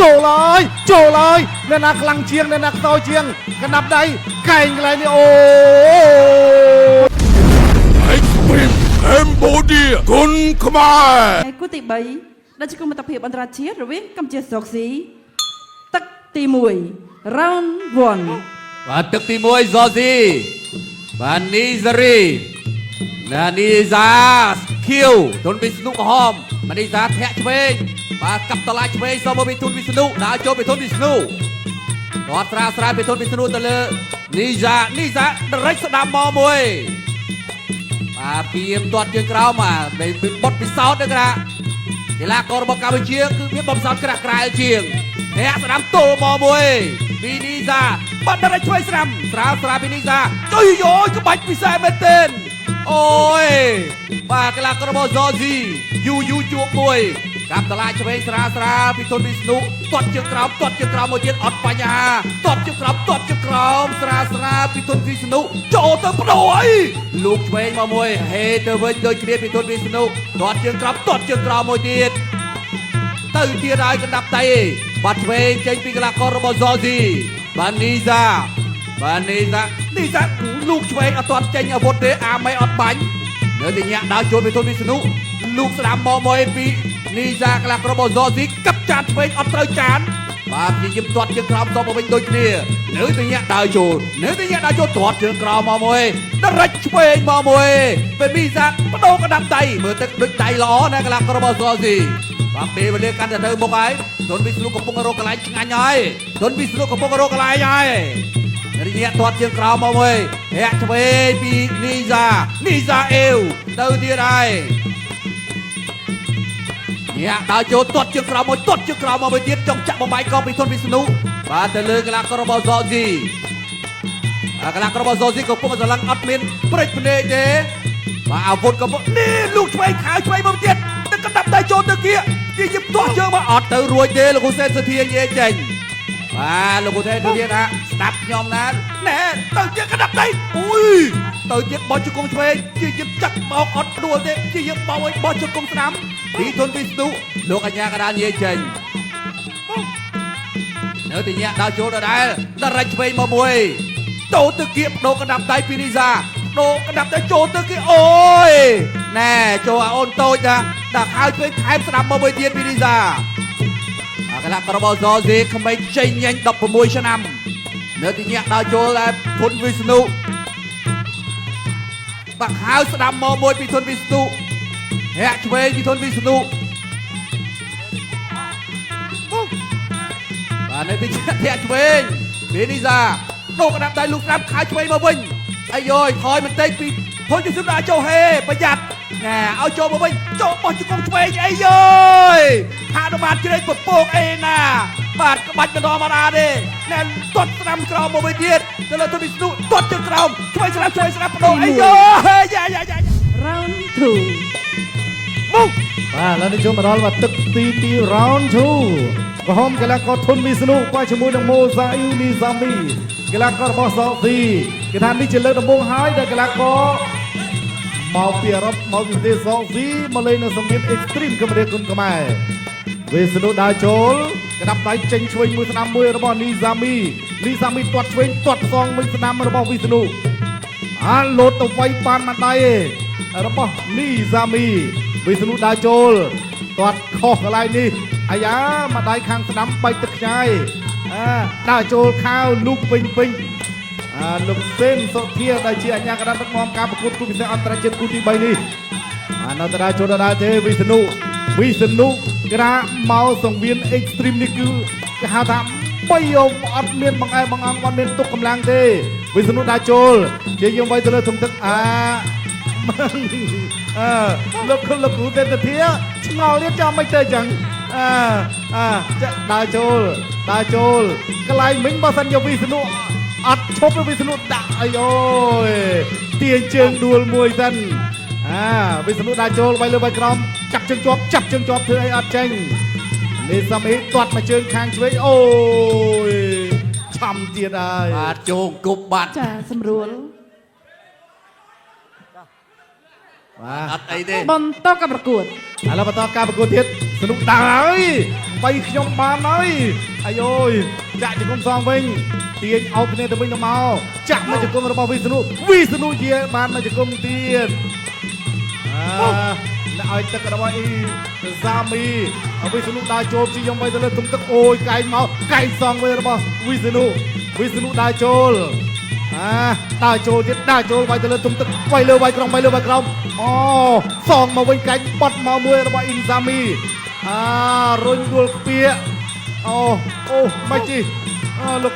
ចូលហើយអ្នកណាខ្លាំងជាងអ្នកណាខ្សោយជាងកណ្ដាប់ដៃកែងកន្លែងនេះអូExtreme Cambodia គុនខ្មែរគូទី3ដែលជាគុំមិត្តភាពអន្តរជាតិរវាងកម្ពុជាស្រុកស៊ីទឹកទី1 round 1បាទទឹកទី1ហ្សស៊ីបាទនីសារីណានីសាខៀវទុនវិស្ណុក្រហមម៉ានីសាធាក់ឆ្វេងបាទកាប់តឡាឆ្វេងសូមមកពីទុនវិស្ណុដើរចូលពីទុនវិស្ណុគាត់ស្រាលស្រាយពីទុនវិស្ណុទៅលើនីសាដរិចស្ដាប់មកមួយបាទពីមទាត់ជើងក្រោមបាទដែលបុតពិសោធន៍ទៅណាកីឡាកររបស់កម្ពុជាគឺមានបំសោតក្រាស់ក្រែលជាងធាក់ស្ដាំទល់មកមួយពីនីសាបាត់ដរិចឆ្វេងស្រាំស្រាលស្រាយពីនីសាចុយយោក្បាច់ពិសេសមែនទែនអូយបាទកីឡាកររបស់ហ្សស៊ីយូជួបមួយកាប់តឡាឆ្វេងស្រាលពីទុនវិស្ណុទាត់ជើងក្រោមមួយទៀតអត់បញ្ហាទាត់ជើងក្រោមស្រាលពីទុនវិស្ណុចូលទៅបដូរអីលោកឆ្វេងមកមួយហេទៅវិញដូចគ្នាពីទុនវិស្ណុទាត់ជើងក្រោមមួយទៀតទៅទៀតហើយកណ្ដាប់ដៃបាត់ឆ្វេងចេញពីកីឡាកររបស់ហ្សស៊ីបាទនីសាលោកឆ្វេងអត់ទាន់ចេញអាវុធទេអាមេអត់បាញ់នៅតែញាក់ដើរចូលពីទុនវិស្ណុលោកស្ដាំមកមួយពីនីសាកីឡាកររបស់ហ្សស៊ីកាប់ចានឆ្វេងអត់ត្រូវចានបាទព្យាយាមទាត់ជើងក្រោមតបមកវិញដូចគ្នានៅតែញាក់ដើរចូលទាត់ជើងក្រោមមកមួយដរិចឆ្វេងមកមួយពេលនីសាបដូរកណ្ដាប់ដៃមើលទឹកដូចដៃល្អណាកីឡាកររបស់ហ្សស៊ីបាទពេលវេលាកាន់តែទៅមុខហើយទុនវិស្ណុកំពុងរកកន្លែងឆ្ងាញ់ហើយរយៈទាត់ជើងក្រោមមកមួយហាក់ឆ្វេងពីនីសាអេវទៅទៀតហើយញាក់ដើរចូលទាត់ជើងក្រោមមកទៀតចង់ចាក់បំបាយកពីទុនវិស្ណុបាទទៅលើកីឡាកររបស់ហ្សស៊ីកីឡាកររបស់ហ្សស៊ីក៏ពុំស្រឡឹងអត់មានព្រិចភ្នែកទេបាទអាវុធក៏នេះលោកឆ្វេងខៅឆ្វេងមកទៀតទៅកណ្ដាប់ដៃចូលទៅគៀជាយឹមទាត់ជើងមកអត់ទៅរួចទេលោកហ៊ុនសែនសុធានិយាយចេញបាទលោកហ៊ុនសែនសុធាណាស្ដាប់ខ្ញុំណាណែទៅជាកណ្ដាប់ដៃអូយទៅជាបោះជង្គង់ឆ្វេងជាយឹមចាក់បោកអត់ដួលទេជាយឹមបោកឲ្យបោះជង្គង់ស្ដាំពីទុនវិស្ណុលោកអញ្ញាកដាលនិយាយចេញនៅតែញាក់ដល់ចូលដល់ដែរដល់រាច់ឆ្វេងមកមួយចូលទៅគៀបដូរកណ្ដាប់ដៃពីនីសាដូរកណ្ដាប់ដៃចូលទៅគេអូយណែចូលអាអូនតូចណាដាក់ខៅឆ្វេងថែមស្ដាប់មកមួយទៀតពីនីសាកីឡាកររបស់ហ្សស៊ីក្មេងចេញញ៉ាញ់16ឆ្នាំនៅតែញាក់ដល់ចូលដែរទុនវិស្ណុបាក់ខៅស្ដាប់មកមួយពីទុនវិស្ណុហាក់ឆ្វេងពីទុនវិស្ណុបាទនៅទីធាក់ឆ្វេងពីនីសាដូរកណ្ដាប់ដៃលោកស្ដាប់ខៅឆ្វេងមកវិញអាយយថយបន្តិចពីពុនជិះដល់ចូលហេប្រយ័ត្នណែឲ្យចូលមកវិញចូលបោះជង្គង់ឆ្វេងអីយយហាក់ដល់បានជ្រែកពពកអីណាបាទក្បាច់មិនធម្មតាទេណែទាត់ស្ដាំក្រោមមកវិញទៀតទៅលើទុនវិស្ណុទាត់ជើងក្រោមឆ្វេងស្ដាប់បដូរអីយយ៉ា round 2បាទឥឡូវនេះចូលមកដល់មកទឹកទី2 round 2ក្រហមកីឡាករធុនវិស្ណុquaជាមួយនឹងម៉ូសាអ៊ីវនីសាមីកីឡាកររបស់ហ្សស៊ីគេថានេះជាលើកដំបូងហើយដែលកីឡាករមកពីអឺរ៉ុបមកពីប្រទេសហ្សស៊ីមកលេងនៅសម្ពាធ Extreme កម្ពុជាគុនខ្មែរវិស្ណុដើរចូលកណ្ដាប់ដៃចេញឆ្វេងមួយស្ដាំមួយរបស់នីសាមីទាត់ឆ្វេងទាត់សងមួយស្ដាំរបស់វិស្ណុលោតទៅវាយបានមួយដៃរបស់នីសាមីវិស្ណុដើរចូលទាត់ខុសកន្លែងនេះអាយ៉ាមួយដៃខាងស្ដាំបែកទឹកខ្ញាយដើរចូលខាវលូកពេញលោកសេនសុធាដែលជាអាជ្ញាកណ្ដាលដឹកនាំការប្រកួតគូពិសេសអន្តរជាតិគូទី3នេះនៅតែដើរចូលដល់ទេវិស្ណុគេថាមកសង្វៀន Extreme នេះគឺគេហៅថាបីអត់មានបង្អែបង្អង់អត់មានទុកកម្លាំងទេវិស្ណុដើរចូលជាយើងវាយទៅលើធំទឹកលោកគ្រូទេតាធាឆ្ងល់ទៀតចាំមិនទៅអញ្ចឹងដើរចូលកន្លែងមិញបើសិនជាវិស្ណុអត់ឈប់វិស្ណុដាក់អីអូយទាញជើងដួលមួយសិនវិស្ណុដើរចូលវាយលើវាយក្រោមចាប់ជើងជាប់ធ្វើអីអត់ចេញនេះសាមីទាត់មកជើងខាងឆ្វេងអូយឆំទៀតហើយបាទជោគគប់បាត់ចាសម្រួលប អត់អីទេ បន្តការប្រកួត ឥឡូវបន្តការប្រកួតទៀតសនុកដាហើយបីខ្ញុំបានហើយអាយអូយចាក់ជង្គង់សងវិញទាញអោបគ្នាទៅវិញទៅមកចាក់នៅជង្គង់របស់វិស្ណុជាបាននៅជង្គង់ទៀតអ្នកឲ្យទឹករបស់អ៊ីហ្សាមីវិស្ណុដើរចូលជីយ៉ាងបីទៅលើទុំទឹកអូយកែងមកកែងសងវិញរបស់វិស្ណុដើរចូលដើរចូលទៀតដើរចូលវាយទៅលើទុំទឹកវាយលើវាយក្រោមអូសងមកវិញកែងបត់មកមួយរបស់អ៊ីនសាមីរុញដួលខ្ពៀអូមិនជីលោ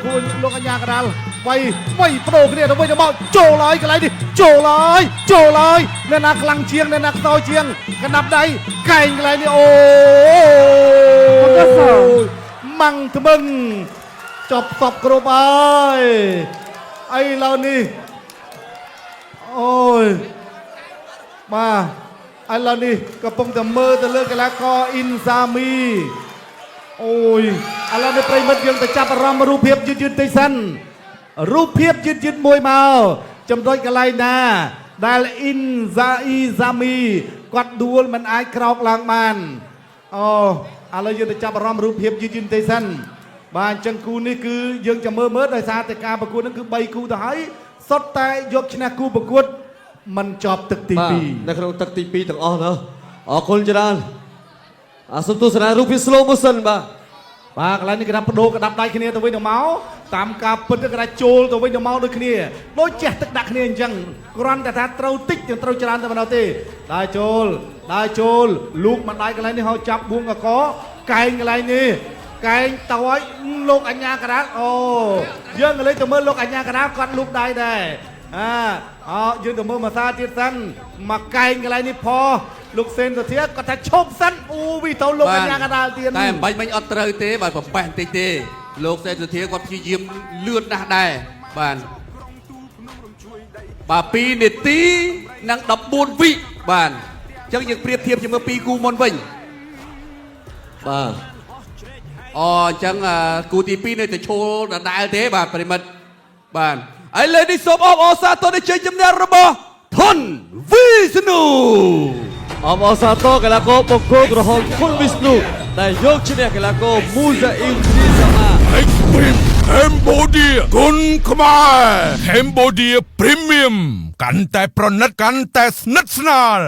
កអញ្ញាកដាលវាយបដូរគ្នាទៅវិញទៅមកចូលហើយកន្លែងនេះចូលហើយអ្នកណាខ្លាំងជាងអ្នកណាខ្សោយជាងកណ្ដាប់ដៃកែងកន្លែងនេះអូម៉ាំងថ្មឹងចប់សពគ្រប់ហើយអីឡូវនេះអូយបាទឥឡូវនេះកំពុងតែមើលទៅលើកីឡាករអ៊ីនសាមីអូយឥឡូវនេះប្រិមិត្តយើងទៅចាប់អារម្មណ៍រូបភាពយឺតតិចសិនរូបភាពយឺតមួយមកចំណុចកន្លែងណាដែលអ៊ីនសាមីគាត់ដួលមិនអាចក្រោកឡើងបានឥឡូវយើងទៅចាប់អារម្មណ៍រូបភាពយឺតតិចសិនបាទអញ្ចឹងគូនេះគឺយើងจะមើលដោយសារតែការប្រកួតហ្នឹងគឺ3គូទៅហើយសុទ្ធតែយកឈ្នះគូប្រកួតមិនជាប់ទឹកទី2នៅក្នុងទឹកទី2ទាំងអស់ណាអរគុណច្រើនសូមទស្សនារូបភាព slow motion បាទកន្លែងនេះគេថាបដូរក្តាប់ដៃគ្នាទៅវិញទៅមកតាមការពិតគេថាចូលទៅវិញទៅមកដូចគ្នាដូចចេះទឹកដាក់គ្នាអញ្ចឹងគ្រាន់តែថាត្រូវតិចត្រូវច្រើនតែប៉ុណ្ណោះទេដើរចូលលូកមិនដៃកន្លែងនេះហៅចាប់បួងកកកែងកន្លែងនេះកែងទៅឲ្យលោកអញ្ញាកដាលយើងក៏លេចទៅមើលលោកអញ្ញាកដាលគាត់លូកដៃដែរយើងទៅមើលមួយសាទៀតសិនមកកែងកន្លែងនេះលោកសេនទៅទៀតគាត់ថាឈប់សិនវិទៅលោកអញ្ញាកដាលទៀតតែមិនបាច់មិញអត់ត្រូវទេបាទប្រប៉ែបន្តិចទេលោកសេនទៅទៀតគាត់ព្យាយាមលឿនណាស់ដែរបាទ2នាទីនិង14វិបាទអញ្ចឹងយើងប្រៀបធៀបជាមួយ2គូមុនវិញបាទអញ្ចឹងគូទី2នៅតែឈលដដែលទេបាទប្រិមិត្តបាទឥឡូវនេះសូមអបអរសាទរដល់ជ័យជំនះរបស់ធុនវិស្ណុអបអរសាទរកីឡាករបង្គោលក្រហមធុនវិស្ណុដែលយកឈ្នះកីឡាករមូហ្សាអ៊ីនឌីសាម៉ា Extreme Cambodia គុនខ្មែរ Cambodia Premium កាន់តែប្រណិតកាន់តែស្និទ្ធស្នាល